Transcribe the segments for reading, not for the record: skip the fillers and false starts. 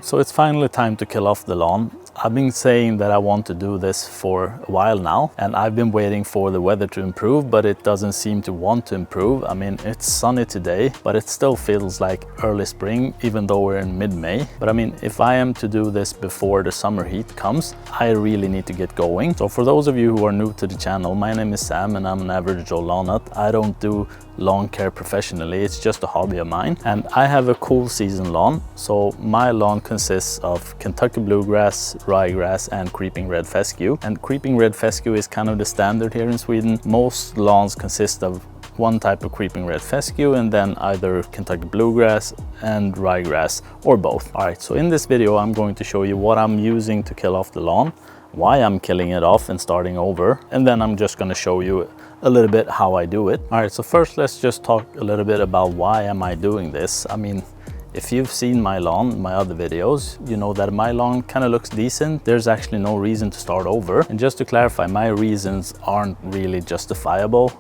So it's finally time to kill off the lawn. I've been saying that I want to do this for a while now, and I've been waiting for the weather to improve, but it doesn't seem to want to improve. I mean, it's sunny today, but it still feels like early spring, even though we're in mid-May. But I mean, if I am to do this before the summer heat comes, I really need to get going. So for those of you who are new to the channel, my name is Sam and I'm an average Joe lawn nut. I don't do lawn care professionally, it's just a hobby of mine. And I have a cool season lawn. So my lawn consists of Kentucky bluegrass, ryegrass and creeping red fescue. And creeping red fescue is kind of the standard here in Sweden. Most lawns consist of one type of creeping red fescue and then either Kentucky bluegrass and ryegrass or both. All right, so in this video I'm going to show you what I'm using to kill off the lawn, why I'm killing it off and starting over, and then I'm just going to show you a little bit how I do it. All right, so first let's just talk a little bit about why am I doing this. I mean, if you've seen my lawn, my other videos, you know that my lawn kind of looks decent. There's actually no reason to start over. And just to clarify, my reasons aren't really justifiable,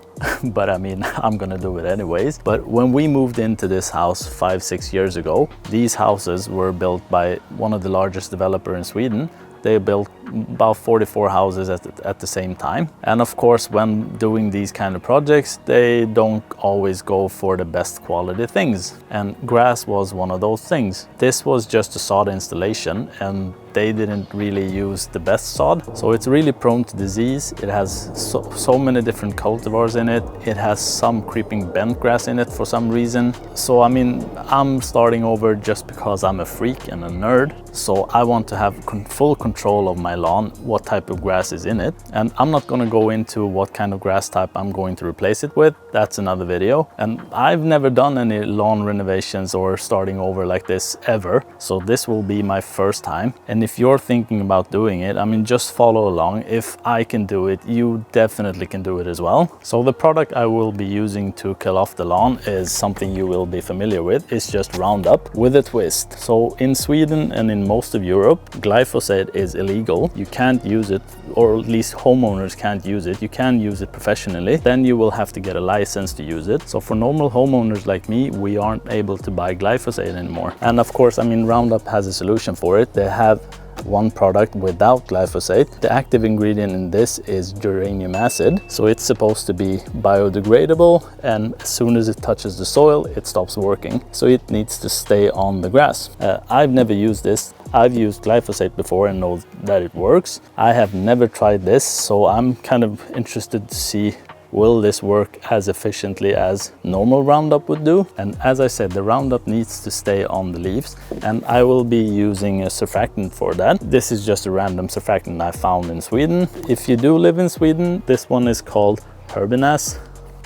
but I mean, I'm gonna do it anyways. But when we moved into this house 5-6 years ago, these houses were built by one of the largest developers in Sweden. They built about 44 houses at the same time. And of course, when doing these kind of projects, they don't always go for the best quality things. And grass was one of those things. This was just a sod installation and they didn't really use the best sod. So it's really prone to disease. It has so many different cultivars in it. It has some creeping bent grass in it for some reason. So I mean, I'm starting over just because I'm a freak and a nerd. So I want to have full control of my lawn, what type of grass is in it. And I'm not gonna go into what kind of grass type I'm going to replace it with. That's another video. And I've never done any lawn renovations or starting over like this ever. So this will be my first time. And if you're thinking about doing it, I mean, just follow along. If I can do it, you definitely can do it as well. So the product I will be using to kill off the lawn is something you will be familiar with. It's just Roundup with a twist. So in Sweden and in most of Europe, glyphosate is illegal. You can't use it, or at least homeowners can't use it. You can use it professionally, then you will have to get a license to use it. So for normal homeowners like me, we aren't able to buy glyphosate anymore. And of course, I mean, Roundup has a solution for it. They have one product without glyphosate. The active ingredient in this is geranium acid. So it's supposed to be biodegradable, and as soon as it touches the soil, it stops working. So it needs to stay on the grass. I've never used this. I've used glyphosate before and know that it works. I have never tried this, so I'm kind of interested to see, will this work as efficiently as normal Roundup would do? And as I said, the Roundup needs to stay on the leaves, and I will be using a surfactant for that. This is just a random surfactant I found in Sweden. If you do live in Sweden, this one is called herbicide.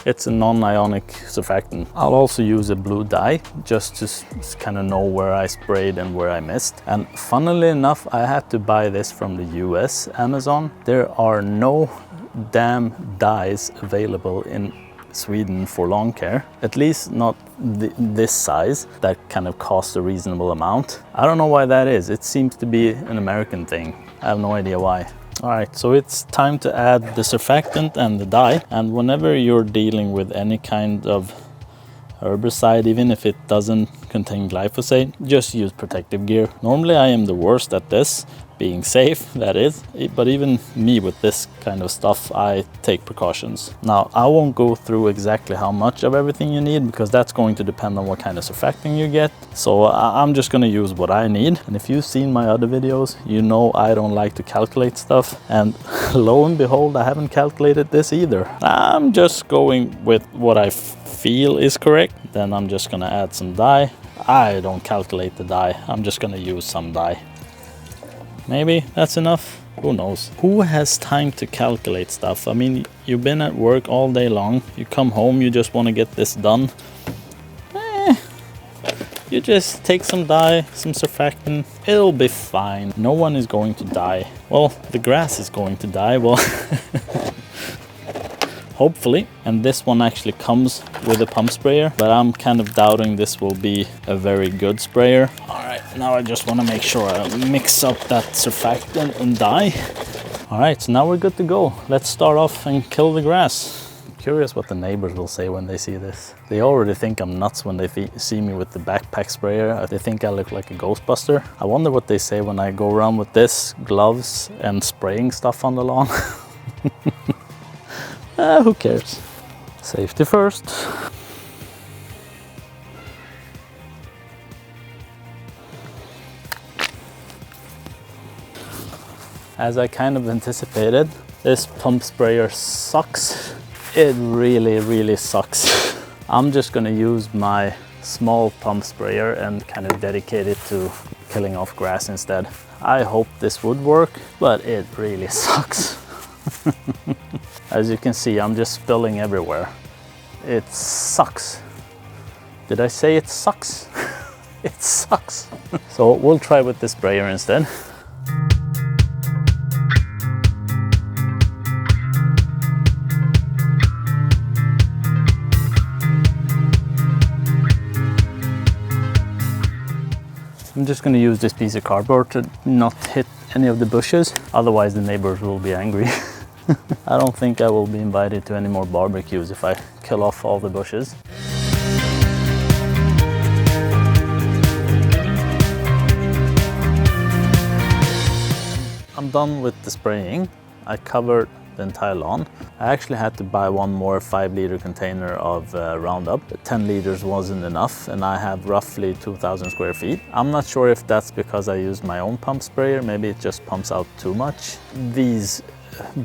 It's a non-ionic surfactant. I'll also use a blue dye just to kind of know where I sprayed and where I missed. And funnily enough, I had to buy this from the US Amazon. There are no damn dyes available in Sweden for lawn care, at least not this size that kind of costs a reasonable amount. I don't know why that is. It seems to be an American thing. I have no idea why. All right, so it's time to add the surfactant and the dye. And whenever you're dealing with any kind of herbicide, even if it doesn't contain glyphosate, just use protective gear. Normally I am the worst at this, being safe, that is, but even me with this kind of stuff, I take precautions. Now, I won't go through exactly how much of everything you need, because that's going to depend on what kind of surfactant you get. So I'm just gonna use what I need. And if you've seen my other videos, you know I don't like to calculate stuff. And lo and behold, I haven't calculated this either. I'm just going with what I feel is correct. Then I'm just gonna add some dye. I don't calculate the dye, I'm just gonna use some dye. Maybe that's enough, who knows? Who has time to calculate stuff? I mean, you've been at work all day long, you come home, you just want to get this done. You just take some dye, some surfactant, it'll be fine. No one is going to die. Well, the grass is going to die, well, hopefully. And this one actually comes with a pump sprayer, but I'm kind of doubting this will be a very good sprayer. All right, now I just want to make sure I mix up that surfactant and dye. All right, so now we're good to go. Let's start off and kill the grass. curious what the neighbors will say when they see this. They already think I'm nuts when they see me with the backpack sprayer. They think I look like a Ghostbuster. I wonder what they say when I go around with this, gloves, and spraying stuff on the lawn. Who cares? Safety first. As I kind of anticipated, this pump sprayer sucks. It really sucks. I'm just gonna use my small pump sprayer and kind of dedicate it to killing off grass instead. I hope this would work, but it really sucks. As you can see, I'm just spilling everywhere. It sucks. Did I say it sucks? It sucks. So we'll try with the sprayer instead. I'm just going to use this piece of cardboard to not hit any of the bushes, otherwise the neighbors will be angry. I don't think I will be invited to any more barbecues if I kill off all the bushes. I'm done with the spraying. I covered the entire lawn. I actually had to buy one more 5-liter container of Roundup. 10 liters wasn't enough, and I have roughly 2,000 square feet. I'm not sure if that's because I used my own pump sprayer. Maybe it just pumps out too much. These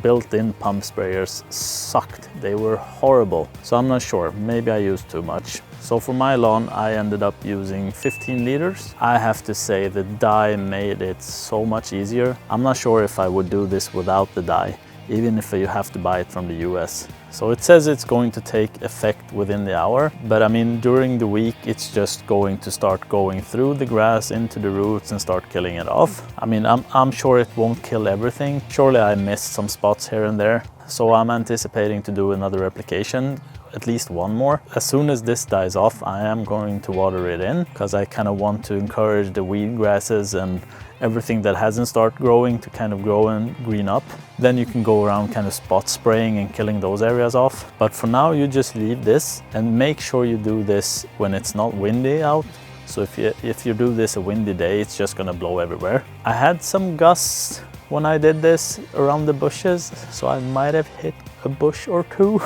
built-in pump sprayers sucked. They were horrible. So I'm not sure. Maybe I used too much. So for my lawn, I ended up using 15 liters. I have to say the dye made it so much easier. I'm not sure if I would do this without the dye, even if you have to buy it from the US. So it says it's going to take effect within the hour, but I mean during the week it's just going to start going through the grass into the roots and start killing it off. I mean I'm sure it won't kill everything. Surely I missed some spots here and there. So I'm anticipating to do another application, at least one more. As soon as this dies off, I am going to water it in because I kind of want to encourage the weed grasses and everything that hasn't started growing to kind of grow and green up. Then you can go around kind of spot spraying and killing those areas off. But for now, you just leave this and make sure you do this when it's not windy out. So if you do this a windy day, it's just gonna blow everywhere. I had some gusts when I did this around the bushes, so I might have hit a bush or two.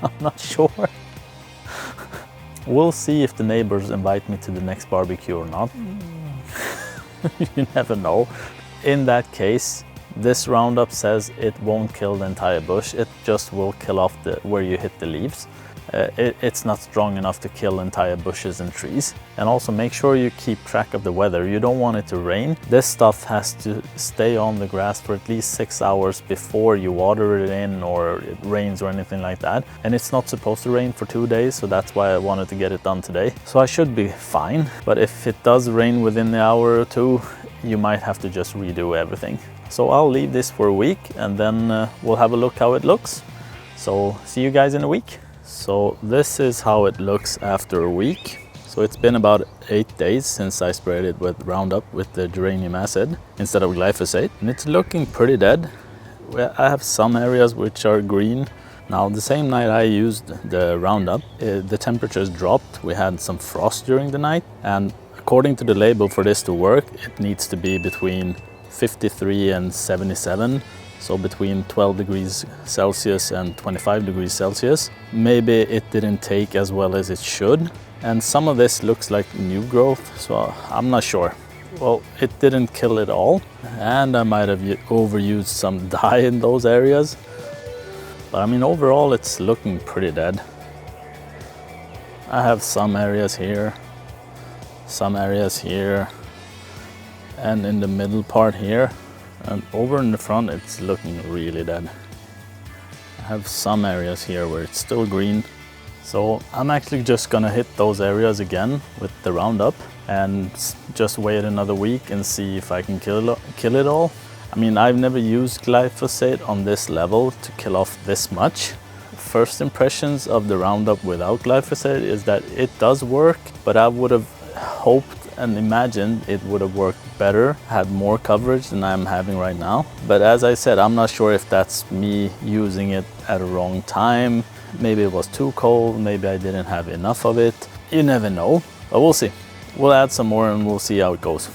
I'm not sure. We'll see if the neighbors invite me to the next barbecue or not. You never know. In that case, this Roundup says it won't kill the entire bush. It just will kill off where you hit the leaves. It's not strong enough to kill entire bushes and trees. And also make sure you keep track of the weather. You don't want it to rain. This stuff has to stay on the grass for at least 6 hours before you water it in or it rains or anything like that. And it's not supposed to rain for 2 days, so that's why I wanted to get it done today. So I should be fine. But if it does rain within the hour or two, you might have to just redo everything. So I'll leave this for a week and then we'll have a look how it looks. So see you guys in a week. So this is how it looks after a week. So it's been about 8 days since I sprayed it with Roundup with the geranium acid instead of glyphosate. And it's looking pretty dead. I have some areas which are green. Now the same night I used the Roundup, the temperatures dropped. We had some frost during the night. And according to the label, for this to work, it needs to be between 53 and 77. So between 12 degrees Celsius and 25 degrees Celsius. Maybe it didn't take as well as it should. And some of this looks like new growth, so I'm not sure. Well, it didn't kill it all. And I might have overused some dye in those areas. But I mean, overall, it's looking pretty dead. I have some areas here, some areas here, and in the middle part here. And over in the front, it's looking really dead. I have some areas here where it's still green. So I'm actually just gonna hit those areas again with the Roundup and just wait another week and see if I can kill it all. I mean, I've never used glyphosate on this level to kill off this much. First impressions of the Roundup without glyphosate is that it does work, but I would have hoped and imagined it would have worked better, had more coverage than I'm having right now. But as I said, I'm not sure if that's me using it at a wrong time maybe it was too cold, maybe I didn't have enough of it. You never know, but we'll see. We'll add some more and we'll see how it goes.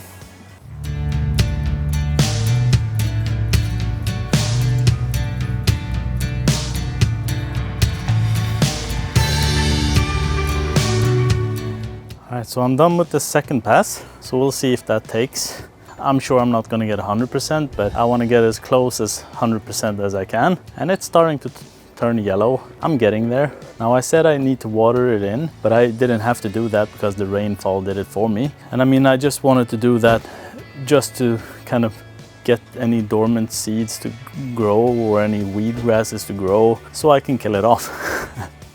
Alright, so I'm done with the second pass, so we'll see if that takes. I'm sure I'm not going to get 100%, but I want to get as close as 100% as I can. And it's starting to turn yellow. I'm getting there. Now I said I need to water it in, but I didn't have to do that because the rainfall did it for me. And I mean, I just wanted to do that just to kind of get any dormant seeds to grow or any weed grasses to grow so I can kill it off.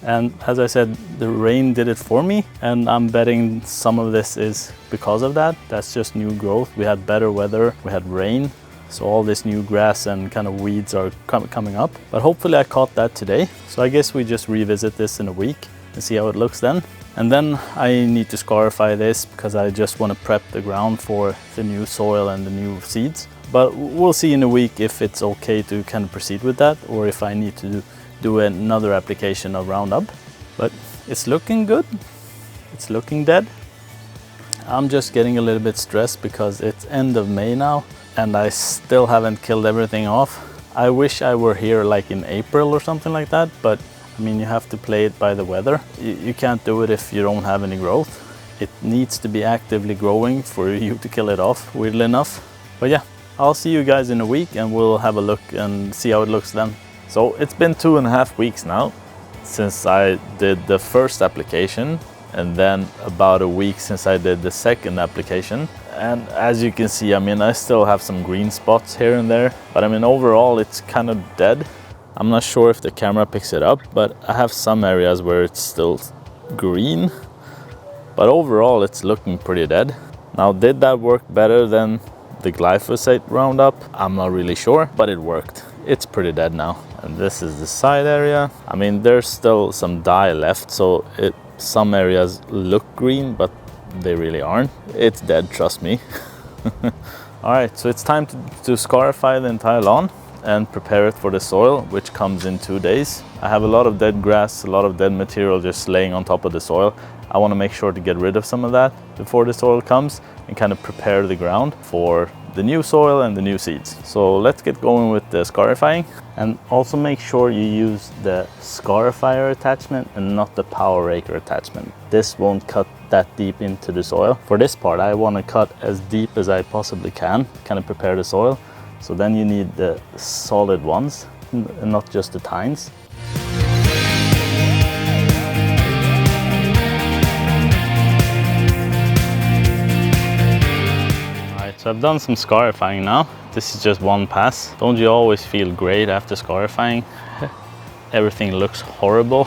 And as I said, the rain did it for me, and I'm betting some of this is because of that. That's just new growth. We had better weather, we had rain, so all this new grass and kind of weeds are coming up. But hopefully I caught that today. So I guess we just revisit this in a week and see how it looks then. And then I need to scarify this because I just want to prep the ground for the new soil and the new seeds. But we'll see in a week if it's okay to kind of proceed with that, or if I need to do another application of Roundup. But it's looking good. It's looking dead. I'm just getting a little bit stressed because it's end of May now and I still haven't killed everything off. I wish I were here like in April or something like that, but I mean, you have to play it by the weather. You can't do it if you don't have any growth. It needs to be actively growing for you to kill it off, weirdly enough. But yeah, I'll see you guys in a week and we'll have a look and see how it looks then. So it's been 2.5 weeks now since I did the first application, and then about a week since I did the second application. And as you can see, I mean, I still have some green spots here and there, but I mean, overall it's kind of dead. I'm not sure if the camera picks it up, but I have some areas where it's still green, but overall it's looking pretty dead. Now, did that work better than the glyphosate Roundup? I'm not really sure, but it worked. It's pretty dead now. And this is the side area. I mean, there's still some dye left, so some areas look green, but they really aren't. It's dead, trust me. All right, so it's time to scarify the entire lawn and prepare it for the soil, which comes in 2 days. I have a lot of dead grass, a lot of dead material just laying on top of the soil. I want to make sure to get rid of some of that before the soil comes and kind of prepare the ground for the new soil and the new seeds. So let's get going with the scarifying, and also make sure you use the scarifier attachment and not the power raker attachment. This won't cut that deep into the soil. For this part, I want to cut as deep as I possibly can, kind of prepare the soil. So then you need the solid ones and not just the tines. So I've done some scarifying now. This is just one pass. Don't you always feel great after scarifying? Everything looks horrible.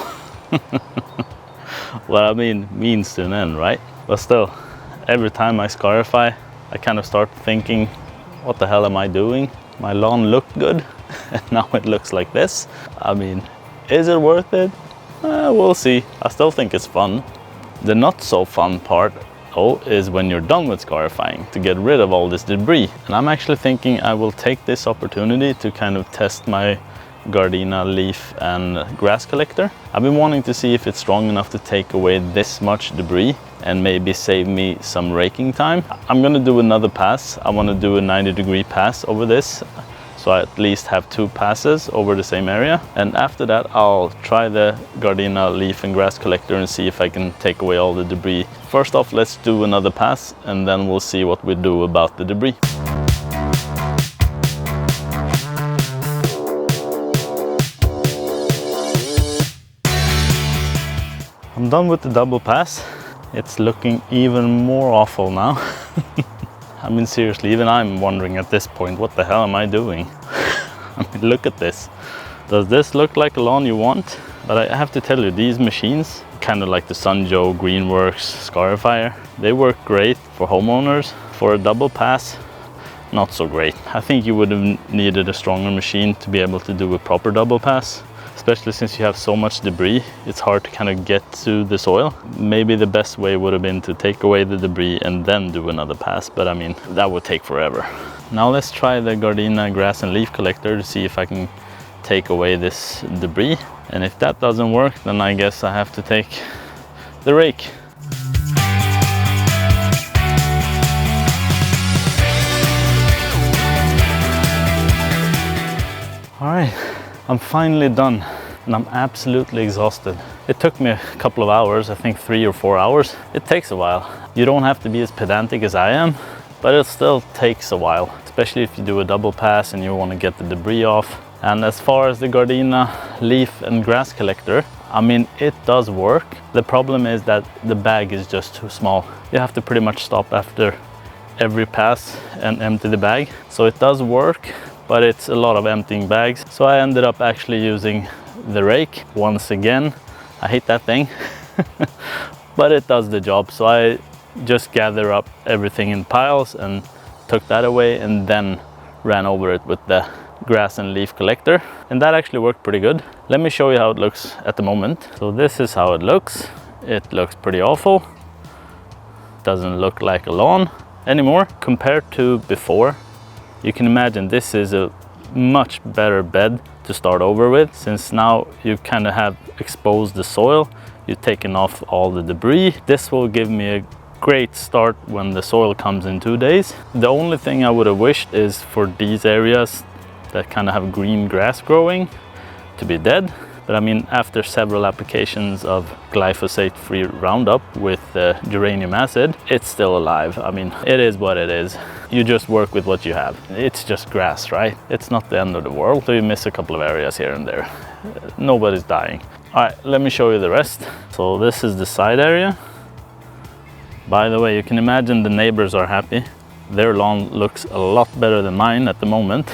Well, I mean, means to an end, right? But still, every time I scarify, I kind of start thinking, what the hell am I doing? My lawn looked good, and now it looks like this. I mean, is it worth it? We'll see. I still think it's fun. The not so fun part is when you're done with scarifying, to get rid of all this debris. And I'm actually thinking I will take this opportunity to kind of test my Gardena leaf and grass collector. I've been wanting to see if it's strong enough to take away this much debris and maybe save me some raking time. I'm gonna do another pass. I want to do a 90-degree pass over this, so I at least have 2 passes over the same area. And after that, I'll try the Gardena leaf and grass collector and see if I can take away all the debris. First off, let's do another pass, and then we'll see what we do about the debris. I'm done with the double pass. It's looking even more awful now. I mean, seriously, even I'm wondering at this point, what the hell am I doing? I mean, look at this. Does this look like a lawn you want? But I have to tell you, these machines, kind of like the Sunjoe, Greenworks, Scarifier, they work great for homeowners. For a double pass, not so great. I think you would have needed a stronger machine to be able to do a proper double pass. Especially since you have so much debris, it's hard to kind of get to the soil. Maybe the best way would have been to take away the debris and then do another pass, but I mean, that would take forever. Now let's try the Gardena grass and leaf collector to see if I can take away this debris. And if that doesn't work, then I guess I have to take the rake. All right, I'm finally done and I'm absolutely exhausted. It took me a couple of hours, I think 3 or 4 hours. It takes a while. You don't have to be as pedantic as I am, but it still takes a while, especially if you do a double pass and you want to get the debris off. And as far as the Gardena leaf and grass collector, I mean, it does work. The problem is that the bag is just too small. You have to pretty much stop after every pass and empty the bag. So it does work, but it's a lot of emptying bags. So I ended up actually using the rake once again. I hate that thing, but it does the job. So I just gather up everything in piles and took that away and then ran over it with the grass and leaf collector, and that actually worked pretty good. Let me show you how it looks at the moment. So this is how it looks. It looks pretty awful. Doesn't look like a lawn anymore compared to before. You can imagine this is a much better bed to start over with, since now you kind of have exposed the soil, you've taken off all the debris. This will give me a great start when the soil comes in 2 days. The only thing I would have wished is for these areas that kind of have green grass growing to be dead. But I mean, after several applications of glyphosate-free Roundup with geranium acid, it's still alive. I mean, it is what it is. You just work with what you have. It's just grass, right? It's not the end of the world. So you miss a couple of areas here and there. Nobody's dying. All right, let me show you the rest. So this is the side area. By the way, you can imagine the neighbors are happy. Their lawn looks a lot better than mine at the moment.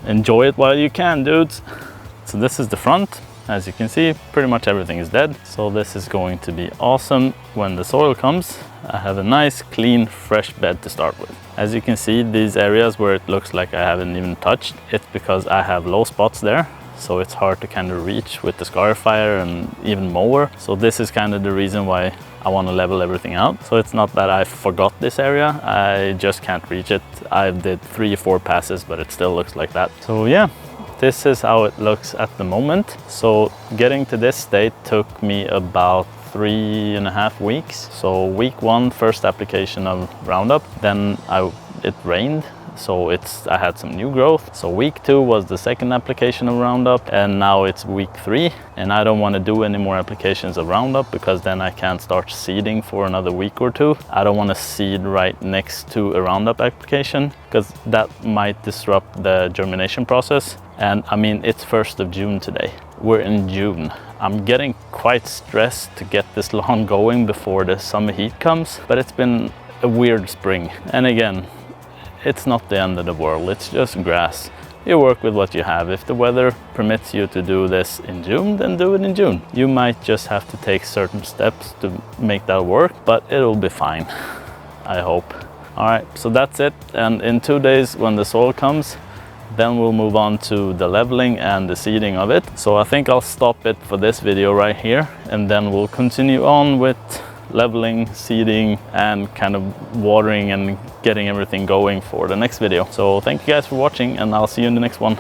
Enjoy it while you can, dudes. So this is the front. As you can see, pretty much everything is dead. So this is going to be awesome when the soil comes. I have a nice, clean, fresh bed to start with. As you can see, these areas where it looks like I haven't even touched, it's because I have low spots there. So it's hard to kind of reach with the Scarifying and even mower. So this is kind of the reason why I want to level everything out. So it's not that I forgot this area, I just can't reach it. I did 3 or 4 passes, but it still looks like that. So yeah, this is how it looks at the moment. So getting to this state took me about 3.5 weeks. So week 1, first application of Roundup, then it rained. So I had some new growth. So week 2 was the second application of Roundup, and now it's week 3. And I don't want to do any more applications of Roundup because then I can't start seeding for another week or 2. I don't want to seed right next to a Roundup application because that might disrupt the germination process. And I mean, it's 1st of June today. We're in June. I'm getting quite stressed to get this lawn going before the summer heat comes, but it's been a weird spring. And again, it's not the end of the world, it's just grass. You work with what you have. If the weather permits you to do this in June, then do it in June. You might just have to take certain steps to make that work, but it'll be fine, I hope. All right, so that's it. And in 2 days when the soil comes, then we'll move on to the leveling and the seeding of it. So I think I'll stop it for this video right here, and then we'll continue on with leveling, seeding, and kind of watering and getting everything going for the next video. So thank you guys for watching, and I'll see you in the next one.